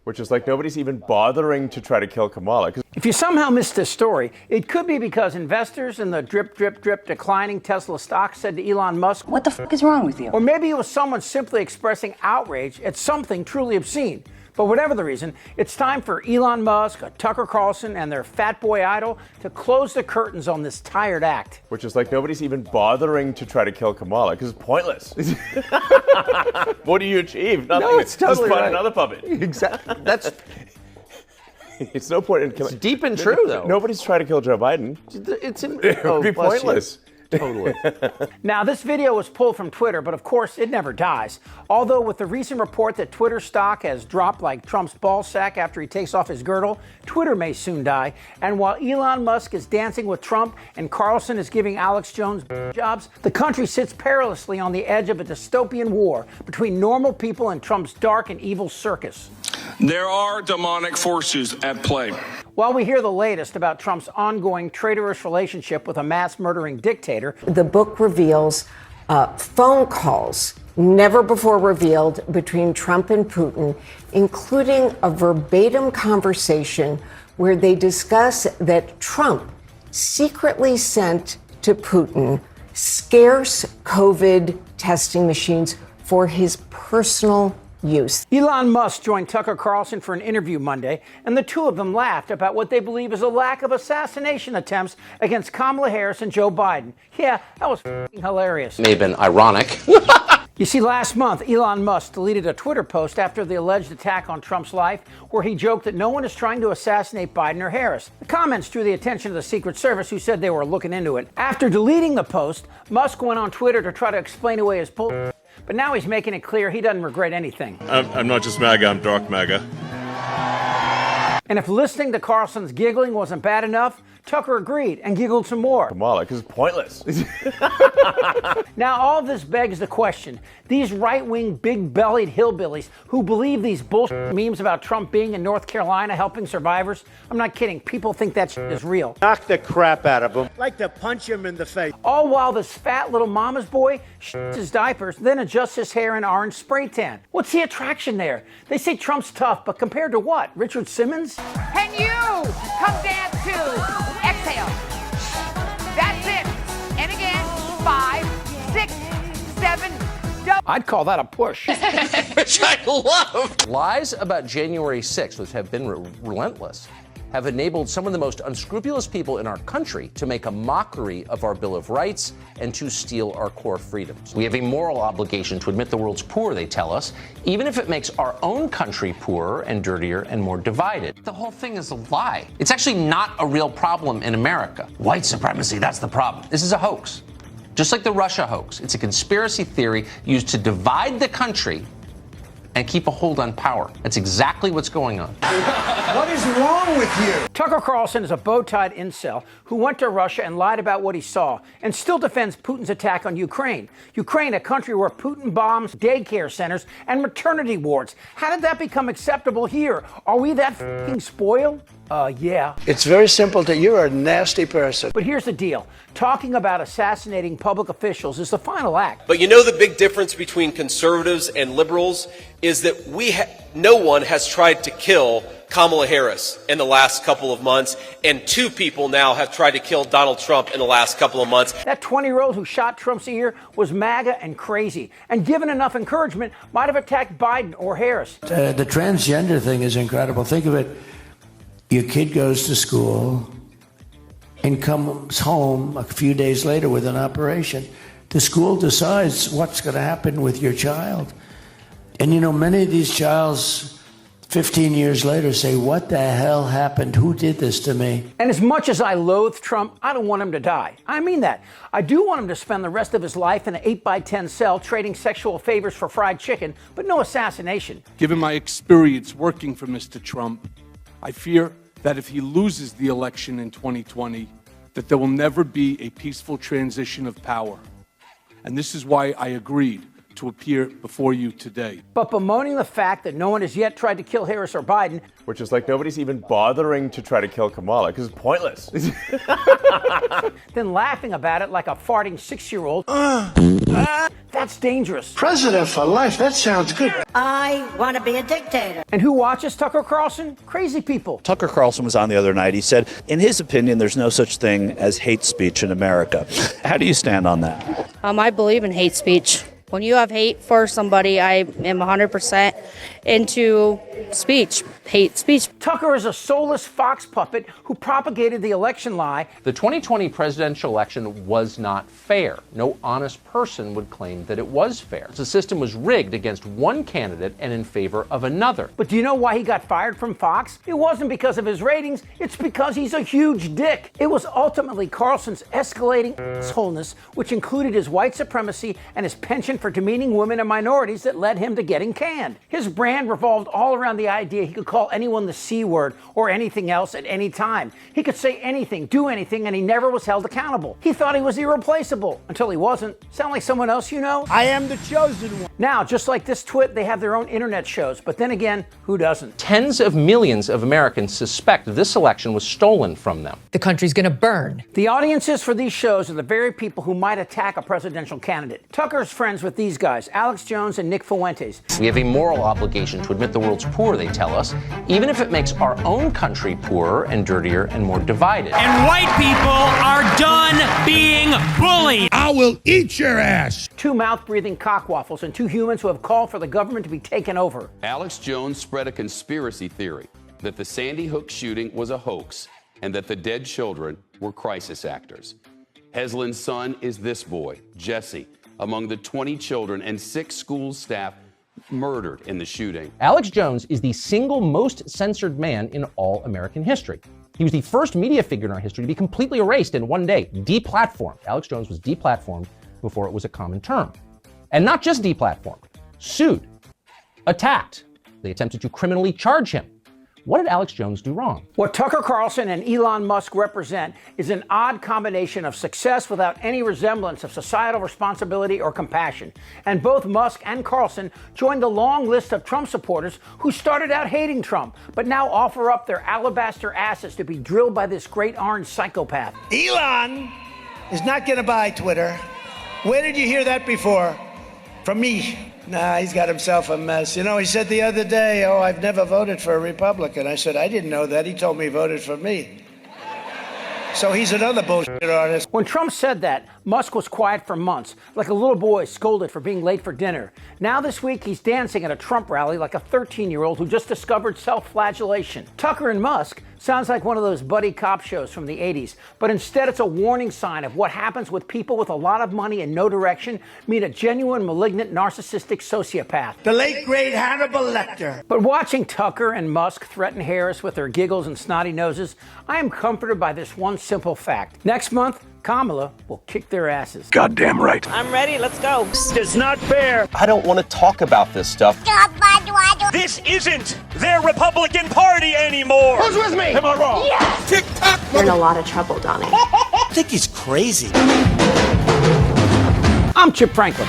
Which is like nobody's even bothering to try to kill Kamala. If you somehow missed this story, it could be because investors in the drip, drip, drip declining Tesla stock said to Elon Musk, "What the f*** is wrong with you?" Or maybe it was someone simply expressing outrage at something truly obscene. But whatever the reason, it's time for Elon Musk, Tucker Carlson, and their fat boy idol to close the curtains on this tired act. Which is like nobody's even bothering to try to kill Kamala because it's pointless. What do you achieve? Nothing. No, it's totally Just find right. another puppet. Exactly. That's It's no point in killing. it's deep and true, though. Nobody's trying to kill Joe Biden. It would be pointless. Totally. Now, this video was pulled from Twitter, but of course, it never dies. Although, with the recent report that Twitter stock has dropped like Trump's ball sack after he takes off his girdle, Twitter may soon die. And while Elon Musk is dancing with Trump and Carlson is giving Alex Jones jobs, the country sits perilously on the edge of a dystopian war between normal people and Trump's dark and evil circus. There are demonic forces at play. While we hear the latest about Trump's ongoing traitorous relationship with a mass-murdering dictator, the book reveals phone calls never before revealed between Trump and Putin, including a verbatim conversation where they discuss that Trump secretly sent to Putin scarce COVID testing machines for his personal use. Elon Musk joined Tucker Carlson for an interview Monday, and the two of them laughed about what they believe is a lack of assassination attempts against Kamala Harris and Joe Biden. Yeah, that was hilarious. May have been ironic. You see, last month, Elon Musk deleted a Twitter post after the alleged attack on Trump's life, where he joked that no one is trying to assassinate Biden or Harris. The comments drew the attention of the Secret Service, who said they were looking into it. After deleting the post, Musk went on Twitter to try to explain away his bull. But now he's making it clear he doesn't regret anything. I'm not just MAGA, I'm dark MAGA. And if listening to Carlson's giggling wasn't bad enough, Tucker agreed and giggled some more. Kamala, because it's pointless. Now, all of this begs the question. These right-wing, big-bellied hillbillies who believe these bullshit memes about Trump being in North Carolina helping survivors, I'm not kidding, people think that shit is real. Knock the crap out of him. Like to punch him in the face. All while this fat little mama's boy shits his diapers, then adjusts his hair in orange spray tan. What's the attraction there? They say Trump's tough, but compared to what? Richard Simmons? Can you come dance to exhale? That's it. And again, 5, 6, 7, I'd call that a push. Which I love. Lies about January 6th, which have been relentless, have enabled some of the most unscrupulous people in our country to make a mockery of our Bill of Rights and to steal our core freedoms. We have a moral obligation to admit the world's poor, they tell us, even if it makes our own country poorer and dirtier and more divided. The whole thing is a lie. It's actually not a real problem in America. White supremacy, that's the problem. This is a hoax. Just like the Russia hoax, it's a conspiracy theory used to divide the country and keep a hold on power. That's exactly what's going on. What is wrong with you? Tucker Carlson is a bow-tied incel who went to Russia and lied about what he saw and still defends Putin's attack on Ukraine. Ukraine, a country where Putin bombs daycare centers and maternity wards. How did that become acceptable here? Are we that f***ing spoiled? Yeah. It's very simple. You're a nasty person. But here's the deal. Talking about assassinating public officials is the final act. But you know the big difference between conservatives and liberals is that no one has tried to kill Kamala Harris in the last couple of months, and 2 people now have tried to kill Donald Trump in the last couple of months. That 20-year-old who shot Trump's ear was MAGA and crazy, and given enough encouragement, might have attacked Biden or Harris. The transgender thing is incredible. Think of it. Your kid goes to school and comes home a few days later with an operation. The school decides what's going to happen with your child. And you know, many of these childs 15 years later say, what the hell happened? Who did this to me? And as much as I loathe Trump, I don't want him to die. I mean that. I do want him to spend the rest of his life in an 8x10 cell trading sexual favors for fried chicken, but no assassination. Given my experience working for Mr. Trump, I fear that if he loses the election in 2020, that there will never be a peaceful transition of power. And this is why I agreed to appear before you today. But bemoaning the fact that no one has yet tried to kill Harris or Biden, which is like nobody's even bothering to try to kill Kamala because it's pointless. then laughing about it like a farting 6-year-old, That's dangerous. President for life, that sounds good. I want to be a dictator. And who watches Tucker Carlson? Crazy people. Tucker Carlson was on the other night. He said, in his opinion, there's no such thing as hate speech in America. How do you stand on that? I believe in hate speech. When you have hate for somebody, I am 100% into speech, hate speech. Tucker is a soulless Fox puppet who propagated the election lie. The 2020 presidential election was not fair. No honest person would claim that it was fair. The system was rigged against one candidate and in favor of another. But do you know why he got fired from Fox? It wasn't because of his ratings. It's because he's a huge dick. It was ultimately Carlson's escalating assholeness, which included his white supremacy and his penchant for demeaning women and minorities, that led him to getting canned. His brand revolved all around the idea he could call anyone the C word or anything else at any time. He could say anything, do anything, and he never was held accountable. He thought he was irreplaceable until he wasn't. Sound like someone else you know? I am the chosen one. Now, just like this twit, they have their own internet shows. But then again, who doesn't? Tens of millions of Americans suspect this election was stolen from them. The country's going to burn. The audiences for these shows are the very people who might attack a presidential candidate. Tucker's friends with these guys, Alex Jones and Nick Fuentes. We have a moral obligation to admit the world's poor, they tell us, even if it makes our own country poorer and dirtier and more divided. And white people are done being bullied. I will eat your ass. Two mouth-breathing cockwaffles and two humans who have called for the government to be taken over. Alex Jones spread a conspiracy theory that the Sandy Hook shooting was a hoax and that the dead children were crisis actors. Heslin's son is this boy, Jesse, among the 20 children and 6 school staff murdered in the shooting. Alex Jones is the single most censored man in all American history. He was the first media figure in our history to be completely erased in one day, deplatformed. Alex Jones was deplatformed before it was a common term. And not just deplatformed, sued, attacked. They attempted to criminally charge him. What did Alex Jones do wrong? What Tucker Carlson and Elon Musk represent is an odd combination of success without any resemblance of societal responsibility or compassion. And both Musk and Carlson joined the long list of Trump supporters who started out hating Trump, but now offer up their alabaster asses to be drilled by this great orange psychopath. Elon is not going to buy Twitter. Where did you hear that before? From me. Nah, he's got himself a mess. You know, he said the other day, oh, I've never voted for a Republican. I said, I didn't know that. He told me he voted for me. So he's another bullshit artist. When Trump said that, Musk was quiet for months, like a little boy scolded for being late for dinner. Now this week, he's dancing at a Trump rally like a 13-year-old who just discovered self-flagellation. Tucker and Musk sounds like one of those buddy cop shows from the 80s, but instead it's a warning sign of what happens with people with a lot of money and no direction meet a genuine, malignant, narcissistic sociopath. The late, great Hannibal Lecter. But watching Tucker and Musk threaten Harris with their giggles and snotty noses, I am comforted by this one simple fact. Next month, Kamala will kick their asses. Goddamn right. I'm ready. Let's go. It's not fair. I don't want to talk about this stuff. This isn't their Republican Party anymore. Who's with me? Am I wrong? Yes. Tick-tock. You're in a lot of trouble, Donnie. I think he's crazy. I'm Chip Franklin.